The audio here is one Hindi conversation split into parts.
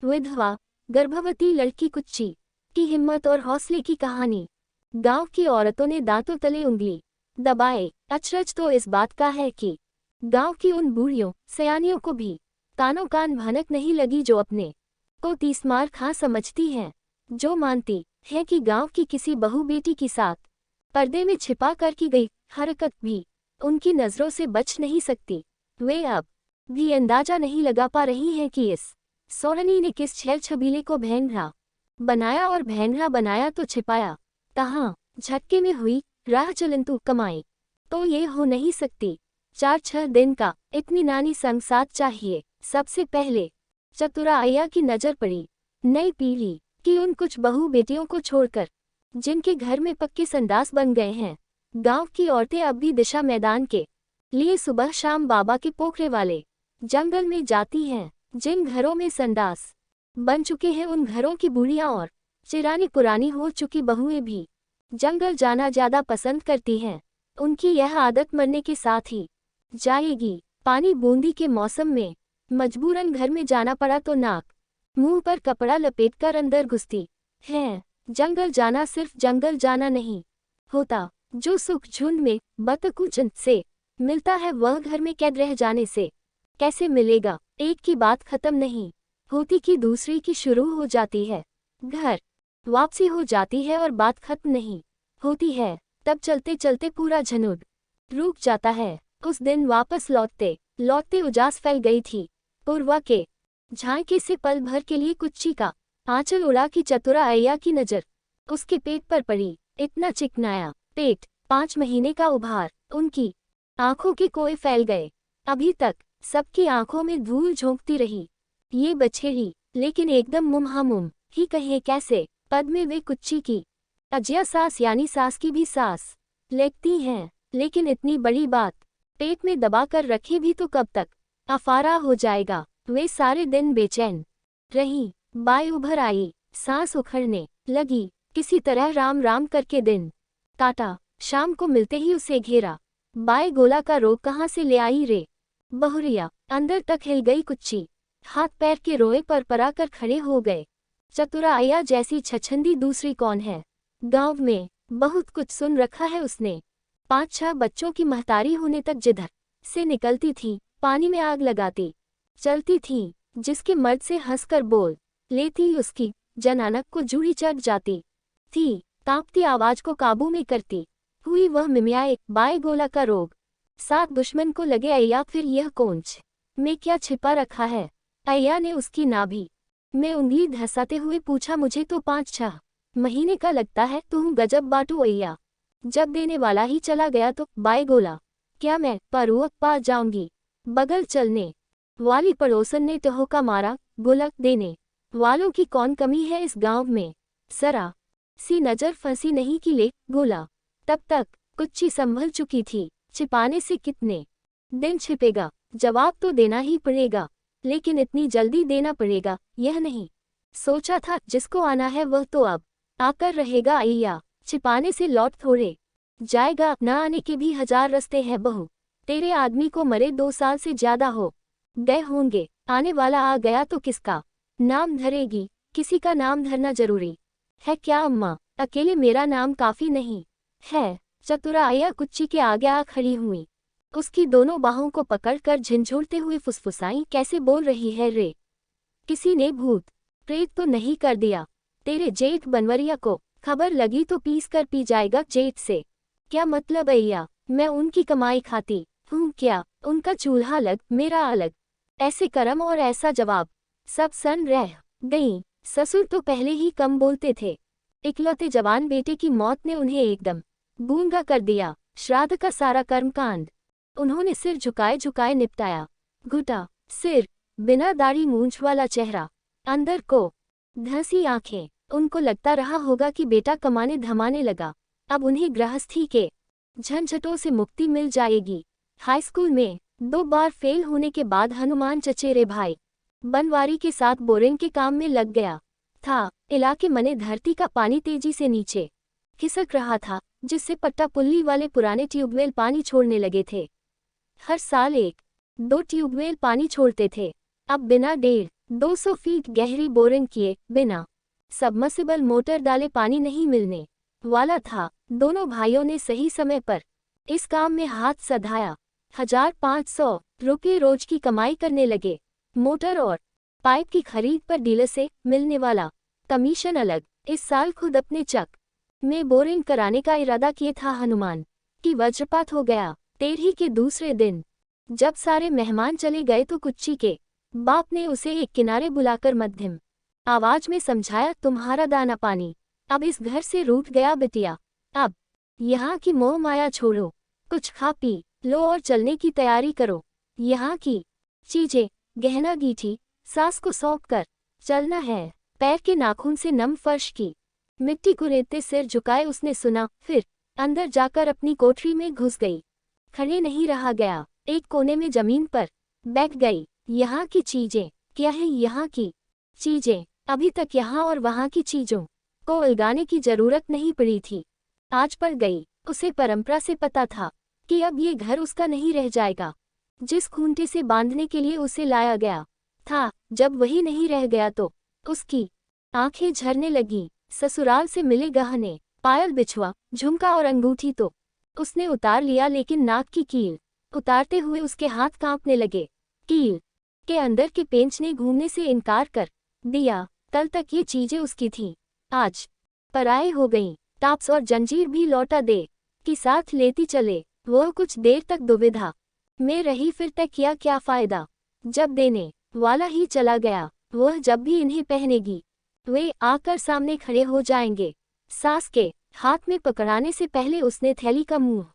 विधवा गर्भवती लड़की कुच्ची की हिम्मत और हौसले की कहानी। गांव की औरतों ने दांतों तले उंगली दबाए। अचरज तो इस बात का है कि गांव की उन बूढ़ियों सयानियों को भी कानों कान भनक नहीं लगी जो अपने को 30 मार खा समझती हैं, जो मानती है कि गांव की किसी बहू बेटी की साथ पर्दे में छिपा कर की गई हरकत भी उनकी नजरों से बच नहीं सकती। वे अब भी अंदाजा नहीं लगा पा रही हैं कि इस सोहनी ने किस छेल छबीले को भेंगरा बनाया, और भेंगरा बनाया तो छिपाया कहाँ। झटके में हुई राह चलंतु कमाई तो ये हो नहीं सकती। 4-6 दिन का इत्मीनानी संग साथ चाहिए। सबसे पहले चतुरा अय्या की नजर पड़ी नई पीढ़ी की उन कुछ बहू बेटियों को छोड़कर जिनके घर में पक्के संडास बन गए हैं। गांव की औरतें अब भी दिशा मैदान के लिए सुबह शाम बाबा के पोखरे वाले जंगल में जाती हैं। जिन घरों में संडास बन चुके हैं उन घरों की बूढ़ियां और चिरानी पुरानी हो चुकी बहुएं भी जंगल जाना ज्यादा पसंद करती हैं। उनकी यह आदत मरने के साथ ही जाएगी। पानी बूंदी के मौसम में मजबूरन घर में जाना पड़ा तो नाक मुंह पर कपड़ा लपेटकर अंदर घुसती हैं। जंगल जाना सिर्फ जंगल जाना नहीं होता। जो सुख झुंड में बतकुचन से मिलता है वह घर में कैद रह जाने से कैसे मिलेगा। एक की बात खत्म नहीं होती कि दूसरी की शुरू हो जाती है। घर वापसी हो जाती है और बात खत्म नहीं होती है। तब चलते चलते पूरा झनुड रुक जाता है। उस दिन वापस लौटते लौटते उजास फैल गई थी। पूर्वा के झांके से पल भर के लिए कुच्ची का आंचल उड़ा की चतुरा अय्या की नजर उसके पेट पर पड़ी। इतना चिकनाया पेट, 5 महीने का उभार, उनकी आंखों के कोए फैल गए। अभी तक सबकी आंखों में धूल झोंकती रही ये बछेड़ी, लेकिन एकदम मुमहामुम ही कहे कैसे पद में वे कुच्ची की अजया सास यानी सास की भी सास लगती हैं। लेकिन इतनी बड़ी बात पेट में दबा कर रखे भी तो कब तक अफारा हो जाएगा। वे सारे दिन बेचैन रही। बाई उभर आई, सांस उखड़ने लगी। किसी तरह राम राम करके दिन काटा। शाम को मिलते ही उसे घेरा। बाई गोला का रोग कहाँ से ले आई रे बहुरिया। अंदर तक हिल गई कुच्ची। हाथ पैर के रोए पर परा कर खड़े हो गए। चतुरा अय्या जैसी छछंदी दूसरी कौन है गांव में। बहुत कुछ सुन रखा है उसने। 5-6 बच्चों की महतारी होने तक जिधर से निकलती थी पानी में आग लगाती चलती थी। जिसके मर्द से हंसकर बोल लेती उसकी जनानक को जूड़ी चढ़ जाती थी। कांपती आवाज को काबू में करती हुई वह मिमियाए। बाएं गोला का रोग 7 दुश्मन को लगे अय्या फिर यह कोंच में क्या छिपा रखा है। अय्या ने उसकी नाभि में उंगली धंसाते हुए पूछा मुझे तो 5-6 महीने का लगता है। तुम गजब बाटू अय्या, जब देने वाला ही चला गया तो। बाएं गोला क्या मैं परुअक पा जाऊंगी। बगल चलने वाली पड़ोसन ने टहोका मारा। गुलक देने वालों की कौन कमी है इस गांव में। सरा सी नजर फंसी नहीं कि ले गोला। तब तक कुच्ची संभल चुकी थी। छिपाने से कितने दिन छिपेगा। जवाब तो देना ही पड़ेगा, लेकिन इतनी जल्दी देना पड़ेगा यह नहीं सोचा था। जिसको आना है वह तो अब आकर रहेगा अय्या। छिपाने से लौट थोड़े जाएगा। न आने के भी 1000 रास्ते हैं बहू। तेरे आदमी को मरे 2 साल से ज्यादा हो गए होंगे। आने वाला आ गया तो किसका नाम धरेगी। किसी का नाम धरना जरूरी है क्या अम्मा। अकेले मेरा नाम काफी नहीं है। चतुरा अय्या कुच्ची के आगे आ खड़ी हुई। उसकी दोनों बाहों को पकड़कर झिंझोड़ते हुए फुसफुसाई कैसे बोल रही है रे। किसी ने भूत प्रेत तो नहीं कर दिया तेरे जेठ बनवरिया को। खबर लगी तो पीस कर पी जाएगा जेठ से। क्या मतलब अय्या, मैं उनकी कमाई खाती हूँ क्या। उनका चूल्हा अलग मेरा अलग। ऐसे कर्म और ऐसा जवाब। सब सन रह गईं। ससुर तो पहले ही कम बोलते थे। इकलौते जवान बेटे की मौत ने उन्हें एकदम गूंगा कर दिया। श्राद्ध का सारा कर्मकांड उन्होंने सिर झुकाए झुकाए निपटाया। घुटा सिर, बिना दाढ़ी मूंछ वाला चेहरा, अंदर को धंसी आंखें। उनको लगता रहा होगा कि बेटा कमाने धमाने लगा। अब उन्हें गृहस्थी के झंझटों से मुक्ति मिल जाएगी। हाई स्कूल में 2 बार फेल होने के बाद हनुमान चचेरे भाई बनवारी के साथ बोरिंग के काम में लग गया था। इलाके मने धरती का पानी तेजी से नीचे खिसक रहा था, जिससे पट्टा पुल्ली वाले पुराने ट्यूबवेल पानी छोड़ने लगे थे। हर साल 1-2 ट्यूबवेल पानी छोड़ते थे। अब बिना 1.5 200 फीट गहरी बोरिंग किए बिना सबमर्सिबल मोटर डाले पानी नहीं मिलने वाला था। दोनों भाइयों ने सही समय पर इस काम में हाथ सधाया। 1500 रुपये रोज की कमाई करने लगे। मोटर और पाइप की खरीद पर डीलर से मिलने वाला कमीशन अलग। इस साल खुद अपने चक में बोरिंग कराने का इरादा किए था हनुमान कि वज्रपात हो गया। तेरही के दूसरे दिन जब सारे मेहमान चले गए तो कुच्ची के बाप ने उसे एक किनारे बुलाकर मध्यम आवाज में समझाया, तुम्हारा दाना पानी अब इस घर से रूठ गया बिटिया। अब यहाँ की मोह माया छोड़ो, कुछ खा पी लो और चलने की तैयारी करो। यहाँ की चीजें गहना गीठी सास को सौंप कर चलना है। पैर के नाखून से नम फर्श की मिट्टी कुरेदते सिर झुकाए उसने सुना, फिर अंदर जाकर अपनी कोठरी में घुस गई। खड़े नहीं रहा गया, एक कोने में जमीन पर बैठ गई। यहाँ की चीजें क्या है? यहाँ की चीजें अभी तक यहाँ और वहाँ की चीजों को उलगाने की जरूरत नहीं पड़ी थी, आज पड़ गई। उसे परंपरा से पता था कि अब ये घर उसका नहीं रह जाएगा। जिस खूंटे से बांधने के लिए उसे लाया गया था, जब वही नहीं रह गया तो उसकी आंखें झरने लगीं। ससुराल से मिले गहने, पायल, बिछुआ, झुमका और अंगूठी तो उसने उतार लिया, लेकिन नाक की कील उतारते हुए उसके हाथ कांपने लगे। कील के अंदर के पेंच ने घूमने से इनकार कर दिया। कल तक ये चीजें उसकी थीं, आज पराये हो गईं। टाप्स और जंजीर भी लौटा दे कि साथ लेती चले। वह कुछ देर तक दुविधा में रही, फिर तय किया क्या फायदा जब देने वाला ही चला गया। वह जब भी इन्हें पहनेगी वे आकर सामने खड़े हो जाएंगे। सास के हाथ में पकड़ाने से पहले उसने थैली का मुंह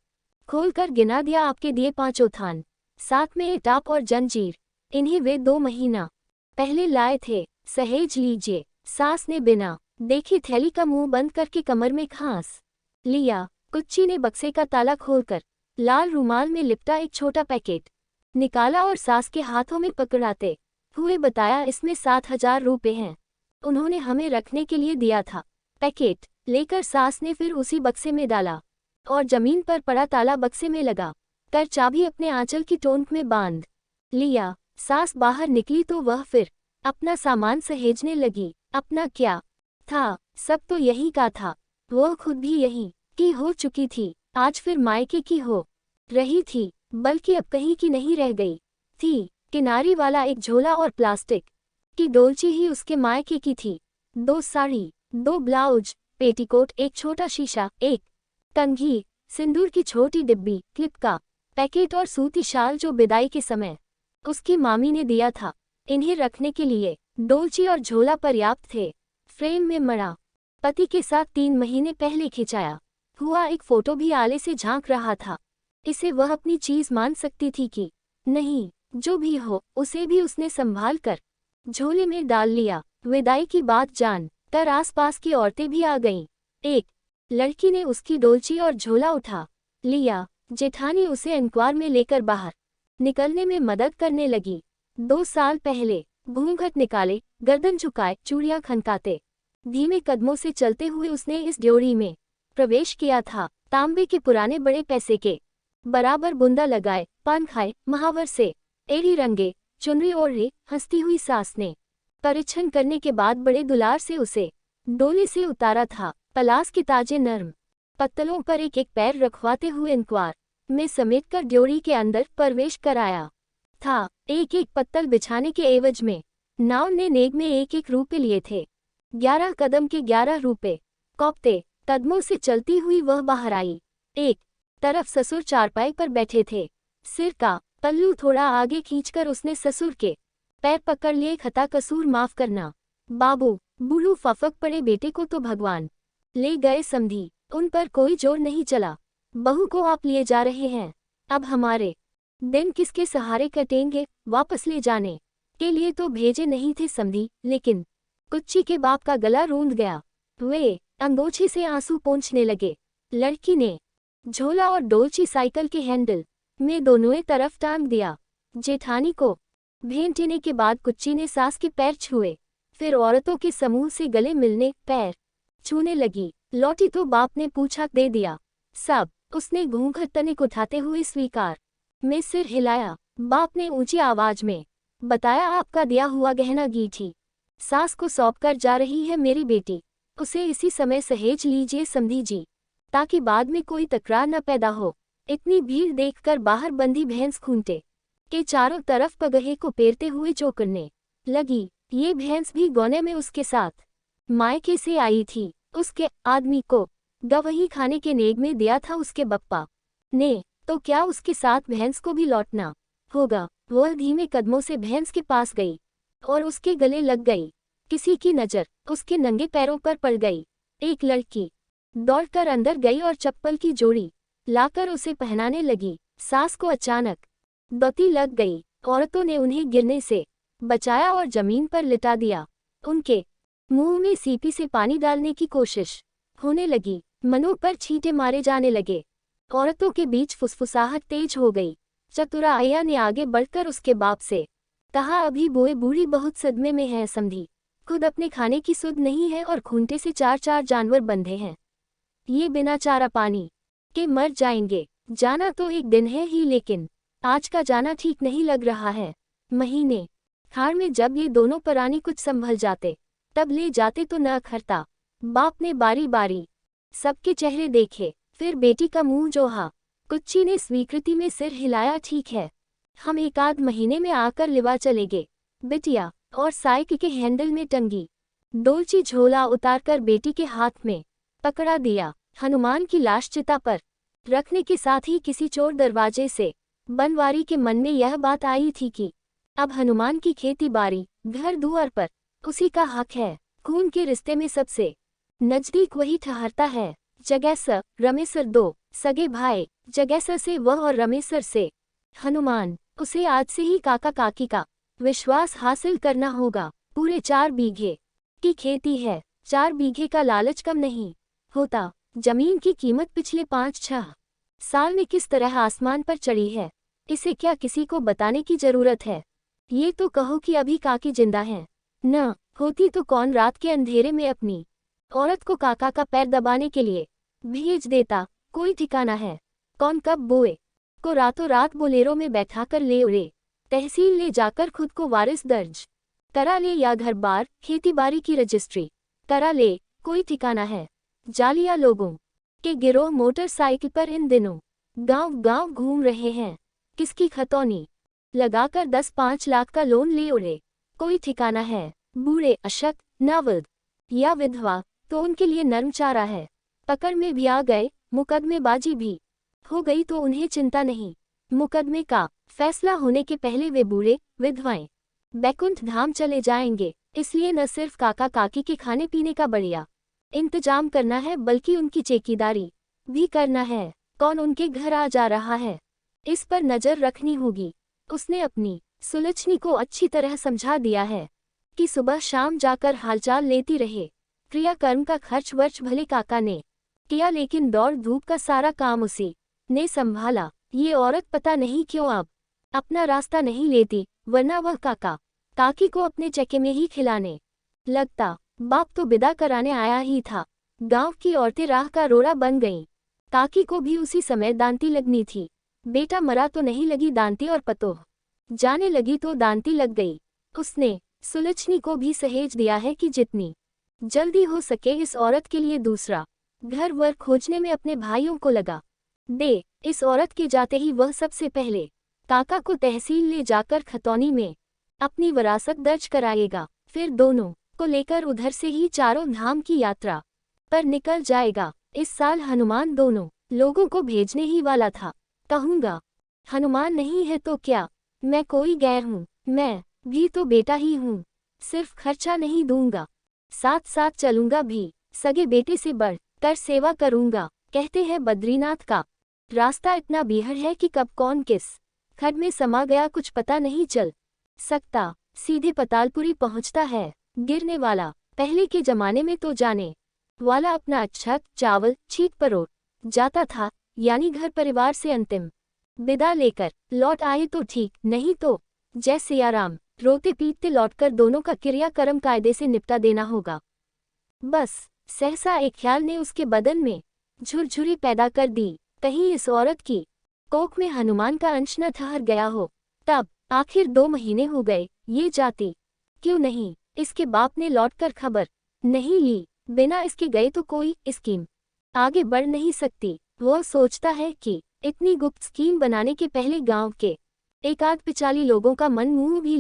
खोलकर गिना दिया, आपके दिए 5 थान, साथ में एक टाप और जंजीर। इन्हें वे 2 महीना पहले लाए थे, सहेज लीजिए। सास ने बिना देखे थैली का मुंह बंद करके कमर में खांस लिया। कुच्ची ने बक्से का ताला खोलकर लाल रुमाल में लिपटा एक छोटा पैकेट निकाला और सास के हाथों में पकड़ाते हुए बताया, इसमें 7,000 रुपये हैं, उन्होंने हमें रखने के लिए दिया था। पैकेट लेकर सास ने फिर उसी बक्से में डाला और जमीन पर पड़ा ताला बक्से में लगा कर चाबी अपने आंचल की टोंक में बांध लिया। सास बाहर निकली तो वह फिर अपना सामान सहेजने लगी। अपना क्या था, सब तो यही का था। वह खुद भी यही की हो चुकी थी, आज फिर मायके की हो रही थी, बल्कि अब कहीं की नहीं रह गई थी। किनारी वाला एक झोला और प्लास्टिक की डोलची ही उसके मायके की थी। 2 साड़ी, 2 ब्लाउज, पेटीकोट, एक छोटा शीशा, एक कंघी, सिंदूर की छोटी डिब्बी, क्लिप का पैकेट और सूती शाल जो विदाई के समय उसकी मामी ने दिया था। इन्हें रखने के लिए डोलची और झोला पर्याप्त थे। फ्रेम में मड़ा पति के साथ 3 महीने पहले खिंचाया हुआ एक फोटो भी आले से झांक रहा था। इसे वह अपनी चीज मान सकती थी कि नहीं, जो भी हो उसे भी उसने संभाल कर झोले में डाल लिया। विदाई की बात जान कर आसपास की औरतें भी आ गईं। एक लड़की ने उसकी डोलची और झोला उठा लिया। जेठानी उसे एनक्वार में लेकर बाहर निकलने में मदद करने लगी। 2 साल पहले घूंघट निकाले, गर्दन झुकाए, चूड़ियां खनकाते धीमे कदमों से चलते हुए उसने इस ड्योढ़ी में प्रवेश किया था। तांबे के पुराने बड़े पैसे के बराबर बुंदा लगाए, पान खाए, महावर से एड़ी रंगे, चुनरी ओढ़े हंसती हुई सास ने परीक्षण करने के बाद बड़े दुलार से उसे डोले से उतारा था। पलास के ताजे नर्म पत्तलों पर एक एक पैर रखवाते हुए एनक्वार में समेटकर ड्योढ़ी के अंदर प्रवेश कराया था। एक एक पत्तल बिछाने के एवज में नाव ने नेग में 1-1 रुपये लिए थे। 11 कदम के 11 रुपये। कौपते कदमों से चलती हुई वह बाहर आई। एक तरफ ससुर चारपाई पर बैठे थे, सिर का पल्लू थोड़ा आगे खींचकर उसने ससुर के पैर पकड़ लिए। खता कसूर माफ करना बाबू, बूढ़ू फफक पड़े बेटे को तो भगवान ले गए समधी, उन पर कोई जोर नहीं चला। बहू को आप लिए जा रहे हैं, अब हमारे दिन किसके सहारे कटेंगे? वापस ले जाने के लिए तो भेजे नहीं थे समधी, लेकिन कुच्ची के बाप का गला रूंध गया। वे अंगोछी से आंसू पोंछने लगे। लड़की ने झोला और डोलची साइकिल के हैंडल में दोनों तरफ टांग दिया। जेठानी को भेंटने के बाद कुच्ची ने सास के पैर छुए, फिर औरतों के समूह से गले मिलने, पैर छूने लगी। लौटी तो बाप ने पूछा दे दिया सब। उसने घूंघट तनिक उठाते हुए स्वीकार में सिर हिलाया। बाप ने ऊंची आवाज में बताया आपका दिया हुआ गहना गीठी सास को सौंप कर जा रही है मेरी बेटी, उसे इसी समय सहेज लीजिए समधी जी, ताकि बाद में कोई तकरार न पैदा हो। इतनी भीड़ देखकर बाहर बंधी भैंस खूंटे के चारों तरफ पगहे को पेरते हुए चौंकने लगी। ये भैंस भी गौने में उसके साथ मायके से आई थी। उसके आदमी को गवही खाने के नेग में दिया था उसके बप्पा ने, तो क्या उसके साथ भैंस को भी लौटना होगा। वह धीमे कदमों से भैंस के पास गई और उसके गले लग गई। किसी की नज़र उसके नंगे पैरों पर पड़ गई। एक लड़की दौड़कर अंदर गई और चप्पल की जोड़ी लाकर उसे पहनाने लगी। सास को अचानक दौती लग गई। औरतों ने उन्हें गिरने से बचाया और जमीन पर लिटा दिया। उनके मुंह में सीपी से पानी डालने की कोशिश होने लगी। मनों पर छींटे मारे जाने लगे। औरतों के बीच फुसफुसाहट तेज हो गई। चतुरा आया ने आगे बढ़कर उसके बाप से कहा, अभी बोए बूढ़ी बहुत सदमे में है समधी, खुद अपने खाने की सुध नहीं है और खूंटे से 4-4 जानवर बंधे हैं। ये बिना चारा पानी के मर जाएंगे। जाना तो एक दिन है ही, लेकिन आज का जाना ठीक नहीं लग रहा है। महीने खाड़ में जब ये दोनों प्राणी कुछ संभल जाते तब ले जाते तो न अखरता। बाप ने बारी बारी सबके चेहरे देखे, फिर बेटी का मुंह जोहा। कुच्ची ने स्वीकृति में सिर हिलाया, ठीक है, हम 1 आध महीने में आकर लिवा चलेंगे बिटिया। और साइकिल के हैंडल में टंगी डोलची झोला उतारकर बेटी के हाथ में पकड़ा दिया। हनुमान की लाश चिता पर रखने के साथ ही किसी चोर दरवाजे से बनवारी के मन में यह बात आई थी कि अब हनुमान की खेती बाड़ी घर दुआर पर उसी का हक है। खून के रिश्ते में सबसे नजदीक वही ठहरता है। जगैसर रमेसर 2 सगे भाई, जगैसर से वह और रमेसर से हनुमान। उसे आज से ही काका काकी का विश्वास हासिल करना होगा। पूरे 4 बीघे की खेती है। 4 बीघे का लालच कम नहीं होता। जमीन की कीमत पिछले 5-6 साल में किस तरह आसमान पर चढ़ी है, इसे क्या किसी को बताने की जरूरत है। ये तो कहो कि अभी काकी जिंदा हैं, न होती तो कौन रात के अंधेरे में अपनी औरत को काका का पैर दबाने के लिए भेज देता। कोई ठिकाना है, कौन कब बोए को रातों रात बोलेरो में बैठाकर ले उड़े, तहसील ले जाकर खुद को वारिस दर्ज करा ले या घर बार खेती बाड़ी की रजिस्ट्री करा ले। कोई ठिकाना है। जालिया लोगों के गिरोह मोटरसाइकिल पर इन दिनों गांव गांव घूम रहे हैं। किसकी खतौनी लगाकर 10-5 लाख का लोन ले उड़े। कोई ठिकाना है। बूढ़े अशक्त नावद या विधवा तो उनके लिए नर्म चारा है। पकड़ में भी आ गए, मुकदमेबाजी भी हो गई तो उन्हें चिंता नहीं। मुकदमे का फैसला होने के पहले वे बूढ़े विधवाएं बैकुंठ धाम चले जाएंगे। इसलिए न सिर्फ काका काकी के खाने पीने का बढ़िया इंतजाम करना है, बल्कि उनकी चेकीदारी भी करना है। कौन उनके घर आ जा रहा है, इस पर नजर रखनी होगी। उसने अपनी सुलक्षणी को अच्छी तरह समझा दिया है कि सुबह शाम जाकर हालचाल लेती रहे। क्रियाकर्म का खर्च वर्च भले काका ने किया, लेकिन दौड़ धूप का सारा काम उसी ने संभाला। ये औरत पता नहीं क्यों अब अपना रास्ता नहीं लेती, वरना वह काका काकी को अपने चक्के में ही खिलाने लगता। बाप तो विदा कराने आया ही था। गांव की औरतें राह का रोड़ा बन गईं। काकी को भी उसी समय दांती लगनी थी। बेटा मरा तो नहीं लगी दांती, और पतोह जाने लगी तो दांती लग गई। उसने सुलक्षणी को भी सहेज दिया है कि जितनी जल्दी हो सके इस औरत के लिए दूसरा घर वर खोजने में अपने भाइयों को लगा दे। इस औरत के जाते ही वह सबसे पहले काका को तहसील ले जाकर खतौनी में अपनी विरासत दर्ज कराएगा। फिर दोनों को लेकर उधर से ही चारों धाम की यात्रा पर निकल जाएगा। इस साल हनुमान दोनों लोगों को भेजने ही वाला था। कहूँगा हनुमान नहीं है तो क्या, मैं कोई गैर हूँ, मैं भी तो बेटा ही हूँ। सिर्फ खर्चा नहीं दूंगा, साथ साथ चलूंगा भी। सगे बेटे से बढ़ कर सेवा करूंगा। कहते हैं बद्रीनाथ का रास्ता इतना बीहड़ है कि कब कौन किस खड्ड में समा गया कुछ पता नहीं चल सकता। सीधे पतालपुरी पहुंचता है गिरने वाला। पहले के जमाने में तो जाने वाला अपना छत चावल छीट परोर जाता था, यानी घर परिवार से अंतिम विदा लेकर लौट आए तो ठीक, नहीं तो जय सियाराम रोते पीटते लौटकर दोनों का क्रियाकर्म कायदे से निपटा देना होगा। बस सहसा एक ख्याल ने उसके बदन में झुरझुरी पैदा कर दी। कहीं इस औरत की कोख में हनुमान का अंश न ठहर गया हो। तब आखिर 2 महीने हो गए, ये जाती क्यों नहीं? इसके बाप ने लौटकर खबर नहीं ली। बिना इसके गए तो कोई स्कीम आगे बढ़ नहीं सकती। वो सोचता है कि इतनी गुप्त स्कीम बनाने के पहले गांव के एक आध पिचाली लोगों का मन मुंह भी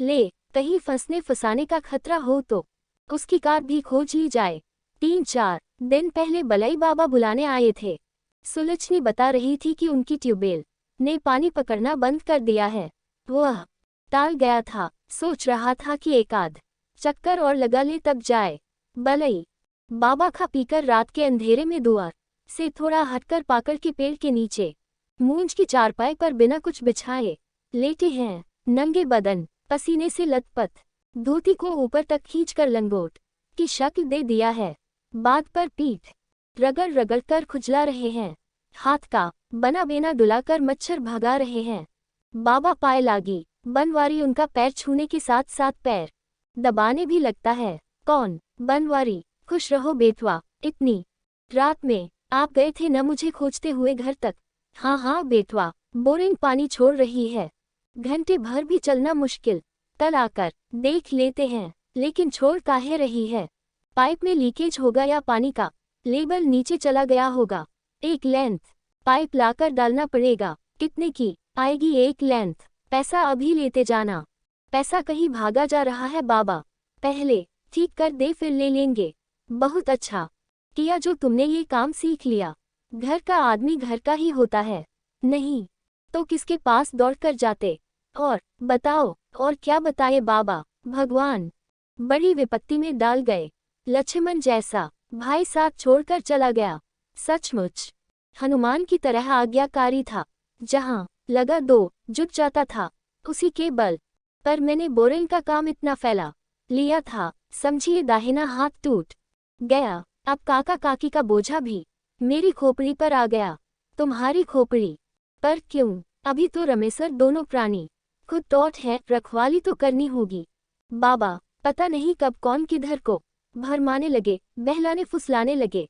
ले कहीं फंसने फंसाने का खतरा हो तो उसकी कार भी खोज ली जाए। 3-4 दिन पहले बलई बाबा बुलाने आए थे। सुलक्षणी बता रही थी कि उनकी ट्यूबवेल ने पानी पकड़ना बंद कर दिया है। वह टाल गया था, सोच रहा था कि एक आध चक्कर और लगा ले तब जाए। बलई बाबा खा पीकर रात के अंधेरे में द्वार से थोड़ा हटकर पाकड़ के पेड़ के नीचे मूंज की चारपाई पर बिना कुछ बिछाए लेटे हैं। नंगे बदन पसीने से लथपथ, धोती को ऊपर तक खींचकर लंगोट की शक्ल दे दिया है। बात पर पीठ रगड़ रगड़ कर खुजला रहे हैं। हाथ का बना बेना डुलाकर मच्छर भगा रहे हैं। बाबा पाए लागी। बनवारी उनका पैर छूने के साथ साथ पैर दबाने भी लगता है। कौन? बनवारी। खुश रहो बेटवा, इतनी रात में आप गए थे न मुझे खोजते हुए घर तक? हाँ हाँ बेटवा, बोरिंग पानी छोड़ रही है, घंटे भर भी चलना मुश्किल, कल आकर देख लेते हैं। लेकिन छोड़ काहे रही है? पाइप में लीकेज होगा या पानी का लेवल नीचे चला गया होगा। एक लेंथ पाइप लाकर डालना पड़ेगा। कितने की आएगी एक लेंथ? पैसा अभी लेते जाना। पैसा कहीं भागा जा रहा है बाबा, पहले ठीक कर दे फिर ले लेंगे। बहुत अच्छा किया जो तुमने ये काम सीख लिया। घर का आदमी घर का ही होता है, नहीं तो किसके पास दौड़कर जाते। और बताओ, और क्या बताए बाबा? भगवान बड़ी विपत्ति में डाल गए। लक्ष्मण जैसा भाई साथ छोड़कर चला गया। सचमुच हनुमान की तरह आज्ञाकारी था। जहां लगा दो जुट जाता था। उसी के बल पर मैंने बोरिंग का काम इतना फैला लिया था, समझिए दाहिना हाथ टूट गया। अब काका काकी का बोझा भी मेरी खोपड़ी पर आ गया। तुम्हारी खोपड़ी पर क्यों? अभी तो रमेसर दोनों प्राणी खुद टॉट है, रखवाली तो करनी होगी। बाबा पता नहीं कब कौन किधर को भरमाने लगे, बहलाने फुसलाने लगे।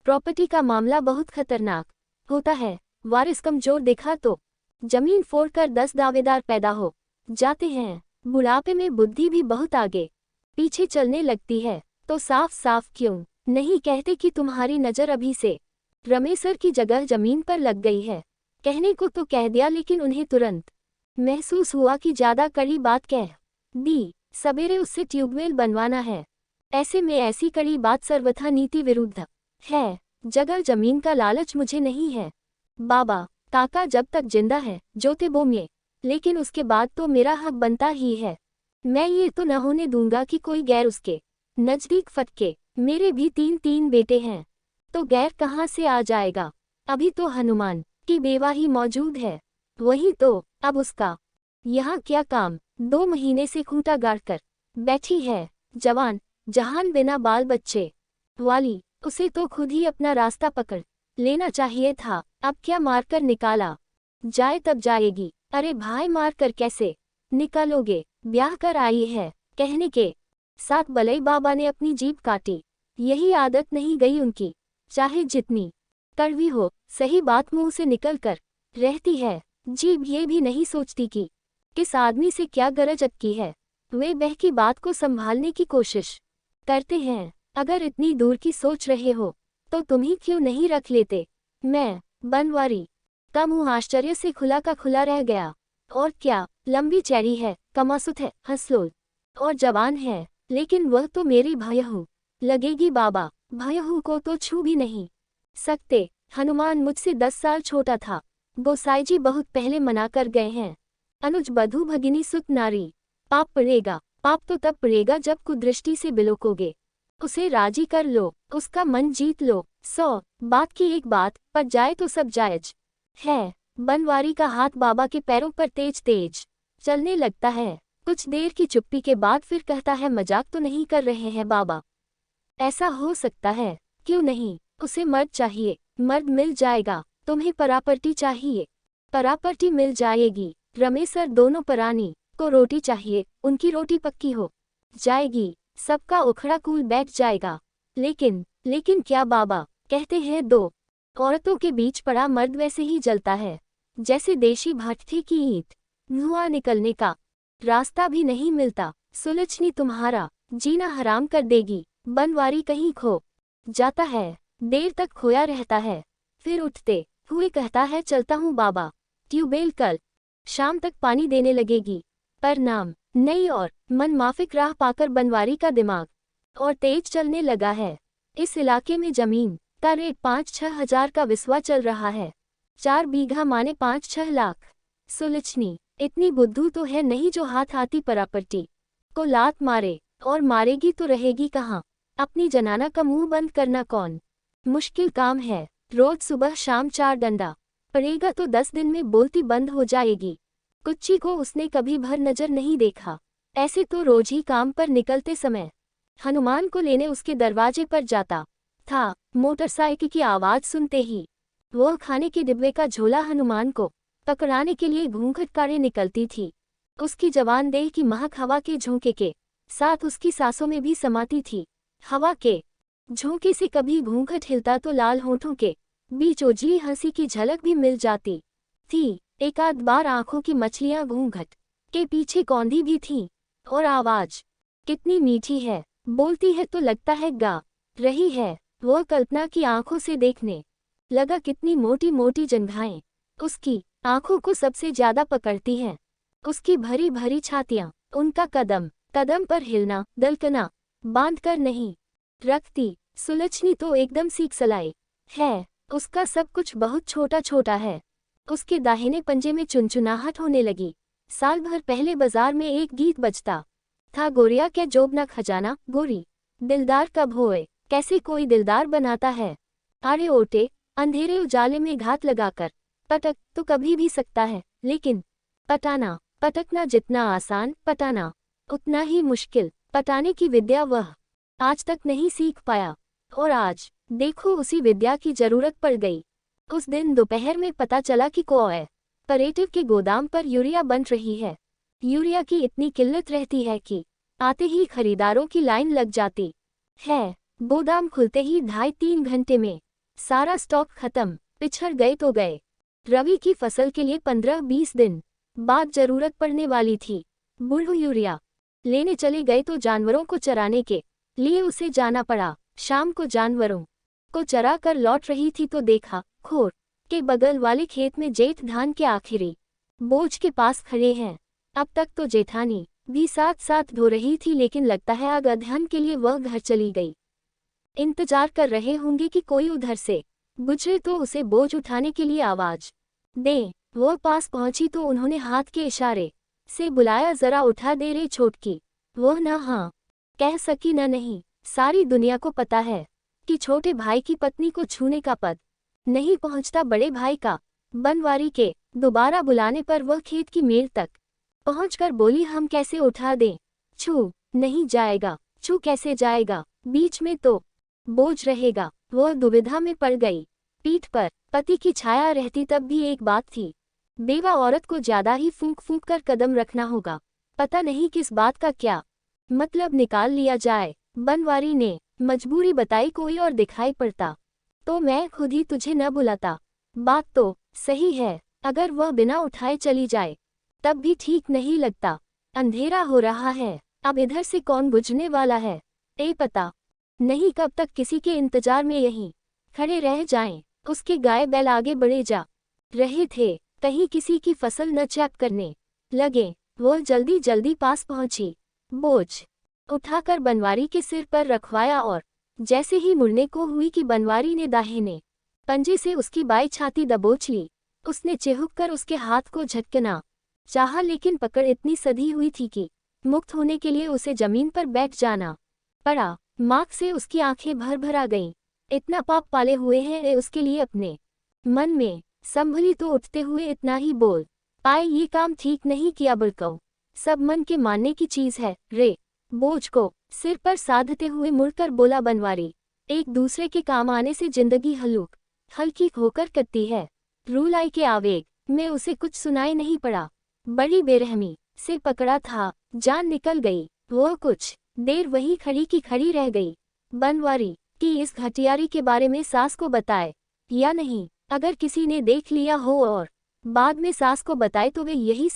प्रॉपर्टी का मामला बहुत खतरनाक होता है। वारिस कमजोर देखा तो जमीन फोड़कर 10 दावेदार पैदा हो जाते हैं। बुढ़ापे में बुद्धि भी बहुत आगे पीछे चलने लगती है। तो साफ साफ क्यों नहीं कहते कि तुम्हारी नज़र अभी से रमेसर की जगह जमीन पर लग गई है? कहने को तो कह दिया, लेकिन उन्हें तुरंत महसूस हुआ कि ज्यादा कड़ी बात कह दी। सवेरे उससे ट्यूबवेल बनवाना है। ऐसे में ऐसी कड़ी बात सर्वथा नीति विरुद्ध है। जगह जमीन का लालच मुझे नहीं है बाबा। काका जब तक जिंदा है जोते बोमिए, लेकिन उसके बाद तो मेरा हक बनता ही है। मैं ये तो न होने दूंगा कि कोई गैर उसके नजदीक फटके। मेरे भी 3 बेटे हैं, तो गैर कहाँ से आ जाएगा? अभी तो हनुमान की बेवा ही मौजूद है, वही तो अब उसका यहाँ क्या काम? 2 महीने से खूंटा गाड़कर बैठी है। जवान जहान बिना बाल बच्चे वाली, उसे तो खुद ही अपना रास्ता पकड़ लेना चाहिए था। अब क्या मारकर निकाला जाए तब जाएगी? अरे भाई मारकर कैसे निकालोगे? ब्याह कर आई है, कहने के साथ बलई बाबा ने अपनी जीभ काटी। यही आदत नहीं गई उनकी, चाहे जितनी कड़वी हो, सही बात मुंह से निकल कर रहती है। जीभ ये भी नहीं सोचती कि किस आदमी से क्या गरज अटकी है। वे बह की बात को संभालने की कोशिश करते हैं। अगर इतनी दूर की सोच रहे हो तो तुम ही क्यों नहीं रख लेते? मैं बनवारी का मुंह आश्चर्य से खुला का खुला रह गया। और क्या, लंबी चैड़ी है, कमासुत है, हंसलोल और जवान है, लेकिन वह तो मेरी भयहू लगेगी बाबा। भयहू को तो छू भी नहीं सकते। हनुमान मुझसे 10 साल छोटा था। गोसाई जी बहुत पहले मना कर गए हैं। अनुज बधू भगिनी सुत नारी। पाप पड़ेगा। पाप तो तब पड़ेगा जब कुदृष्टि से बिलोकोगे। उसे राजी कर लो, उसका मन जीत लो। 100 बात की एक बात पर जाए तो सब जायज है। बनवारी का हाथ बाबा के पैरों पर तेज तेज चलने लगता है। कुछ देर की चुप्पी के बाद फिर कहता है, मजाक तो नहीं कर रहे हैं बाबा? ऐसा हो सकता है, क्यों नहीं? उसे मर्द चाहिए, मर्द मिल जाएगा। तुम्हें परापर्टी चाहिए, परापर्टी मिल जाएगी। रमेसर दोनों परानी को रोटी चाहिए, उनकी रोटी पक्की हो जाएगी। सबका उखड़ा कूल बैठ जाएगा। लेकिन क्या बाबा? कहते हैं 2 औरतों के बीच पड़ा मर्द वैसे ही जलता है जैसे देशी भट्ठी की ईंट। धुआं निकलने का रास्ता भी नहीं मिलता। सुलझनी तुम्हारा जीना हराम कर देगी। बनवारी कहीं खो जाता है, देर तक खोया रहता है, फिर उठते हुए कहता है चलता हूँ बाबा, ट्यूबवेल कल शाम तक पानी देने लगेगी। पर नाम नहीं और मन माफिक राह पाकर बनवारी का दिमाग और तेज चलने लगा है। इस इलाके में जमीन का रेट 5-6 हजार का विस्वा चल रहा है। 4 बीघा माने 5-6 लाख। सुलझनी इतनी बुद्धू तो है नहीं जो हाथ आती प्रॉपर्टी को लात मारे, और मारेगी तो रहेगी कहाँ। अपनी जनाना का मुंह बंद करना कौन मुश्किल काम है। रोज सुबह शाम 4 डंडा पड़ेगा तो 10 दिन में बोलती बंद हो जाएगी। कुच्ची को उसने कभी भर नजर नहीं देखा। ऐसे तो रोज ही काम पर निकलते समय हनुमान को लेने उसके दरवाजे पर जाता था। मोटरसाइकिल की आवाज सुनते ही वह खाने के डिब्बे का झोला हनुमान को पकड़ाने के लिए घूंघट काढ़े निकलती थी। उसकी जवान देह की महक हवा के झोंके के साथ उसकी सांसों में भी समाती थी। हवा के झोंके से कभी घूंघट हिलता तो लाल होठों के बीच ओझली हंसी की झलक भी मिल जाती थी। एक आध बार आंखों की मछलियां घूंघट के पीछे कौंधी भी थीं। और आवाज कितनी मीठी है, बोलती है तो लगता है गा रही है। वह कल्पना की आंखों से देखने लगा कितनी मोटी मोटी जंघाएं उसकी आंखों को सबसे ज्यादा पकड़ती हैं। उसकी भरी भरी छातियां, उनका कदम कदम पर हिलना दलकना बांध कर नहीं रखती। सुलझनी तो एकदम सीख सलाई है। उसका सब कुछ बहुत छोटा छोटा है। उसके दाहिने पंजे में चुनचुनाहट होने लगी। साल भर पहले बाजार में एक गीत बजता था, गोरिया क्या जोबना खजाना, गोरी दिलदार कब होए, कैसे कोई दिलदार बनाता है। आड़े ओटे अंधेरे उजाले में घात लगाकर पटक तो कभी भी सकता है, लेकिन पटाना पटकना जितना आसान, पटाना उतना ही मुश्किल। पटाने की विद्या वह आज तक नहीं सीख पाया, और आज देखो उसी विद्या की जरूरत पड़ गई। उस दिन दोपहर में पता चला कि कोऑपरेटिव के गोदाम पर यूरिया बन रही है। यूरिया की इतनी किल्लत रहती है कि आते ही खरीदारों की लाइन लग जाती है। गोदाम खुलते ही 2.5-3 घंटे में सारा स्टॉक खत्म। पिछड़ गए तो गए। रवि की फसल के लिए 15-20 दिन बाद जरूरत पड़ने वाली थी। बुढ़ू यूरिया लेने चले गए तो जानवरों को चराने के लिए उसे जाना पड़ा। शाम को जानवरों को चरा कर लौट रही थी तो देखा खोर के बगल वाले खेत में जेठ धान के आखिरी बोझ के पास खड़े हैं। अब तक तो जेठानी भी साथ साथ धो रही थी, लेकिन लगता है आग अध्ययन के लिए वह घर चली गई। इंतजार कर रहे होंगे कि कोई उधर से गुजरे तो उसे बोझ उठाने के लिए आवाज दे। वह पास पहुंची तो उन्होंने हाथ के इशारे से बुलाया, जरा उठा दे रे छोटकी। वह न हाँ कह सकी न नहीं। सारी दुनिया को पता है कि छोटे भाई की पत्नी को छूने का पद नहीं पहुंचता बड़े भाई का। बनवारी के दोबारा बुलाने पर वह खेत की मेड़ तक पहुंचकर बोली, हम कैसे उठा दें, छू नहीं जाएगा। छू कैसे जाएगा, बीच में तो बोझ रहेगा। वह दुविधा में पड़ गई। पीठ पर पति की छाया रहती तब भी एक बात थी, बेवा औरत को ज्यादा ही फूंक फूंक कर कदम रखना होगा। पता नहीं किस बात का क्या मतलब निकाल लिया जाए। बनवारी ने मजबूरी बताई, कोई और दिखाई पड़ता तो मैं खुद ही तुझे न बुलाता। बात तो सही है, अगर वह बिना उठाए चली जाए तब भी ठीक नहीं लगता। अंधेरा हो रहा है, अब इधर से कौन बुझने वाला है पता नहीं। कब तक किसी के इंतजार में यहीं खड़े रह जाएं। उसके गाय बैल आगे बढ़े जा रहे थे, कहीं किसी की फसल न चैप करने लगे। वह जल्दी जल्दी पास पहुंची, बोझ उठाकर बनवारी के सिर पर रखवाया और जैसे ही मुड़ने को हुई कि बनवारी ने दाहिने पंजे से उसकी बाई छाती दबोच ली। उसने चिहुक कर उसके हाथ को झटकना चाहा, लेकिन पकड़ इतनी सधी हुई थी कि मुक्त होने के लिए उसे जमीन पर बैठ जाना पड़ा। मार्क से उसकी आंखें भर भर आ गईं। इतना पाप पाले हुए हैं उसके लिए। अपने मन में संभली तो उठते हुए इतना ही बोल पाए, ये काम ठीक नहीं किया बड़कऊ। सब मन के मानने की चीज है रे। बोझ को सिर पर साधते हुए मुड़कर बोला बनवारी, एक दूसरे के काम आने से जिंदगी हल्की होकर कटती है। रूलाई के आवेग में उसे कुछ सुनाई नहीं पड़ा। बड़ी बेरहमी से पकड़ा था, जान निकल गई। वह कुछ देर वहीं खड़ी की खड़ी रह गई। बनवारी की इस घटियारी के बारे में सास को बताए या नहीं, अगर किसी ने देख लिया हो और बाद में सास को बताए तो वे यही